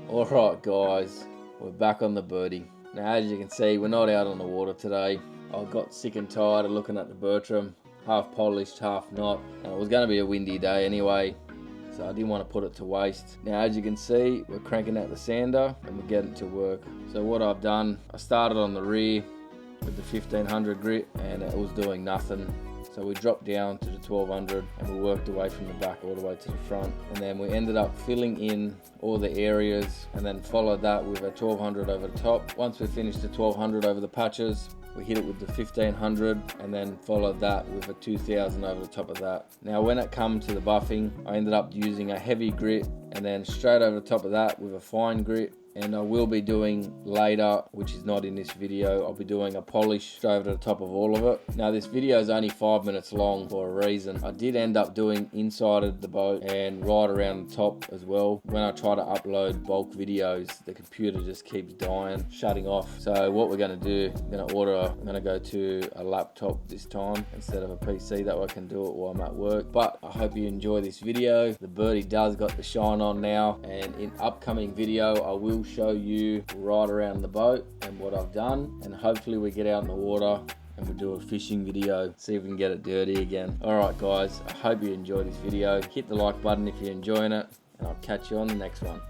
Alright guys, we're back on the birdie. Now as you can see, we're not out on the water today. I got sick and tired of looking at the Bertram, half polished, half not, and it was going to be a windy day anyway, so I didn't want to put it to waste. Now as you can see, we're cranking out the sander and we're getting to work. So what I've done, I started on the rear with the 1500 grit and it was doing nothing. So we dropped down to the 1200 and we worked away from the back all the way to the front. And then we ended up filling in all the areas and then followed that with a 1200 over the top. Once we finished the 1200 over the patches, we hit it with the 1500 and then followed that with a 2000 over the top of that. Now when it come to the buffing, I ended up using a heavy grit and then straight over the top of that with a fine grit. And I will be doing later, which is not in this video, I'll be doing a polish straight over the top of all of it. Now this video is only 5 minutes long for a reason. I did end up doing inside of the boat and right around the top as well. When I try to upload bulk videos, the computer just keeps dying, shutting off. So what we're gonna do, I'm gonna go to a laptop this time instead of a PC, that way I can do it while I'm at work. But I hope you enjoy this video. The birdie does got the shine on now, and in upcoming video, I will show you right around the boat and what I've done, and hopefully we get out in the water and we do a fishing video, see if we can get it dirty again. Alright guys, I hope you enjoyed this video. Hit the like button if you're enjoying it, and I'll catch you on the next one.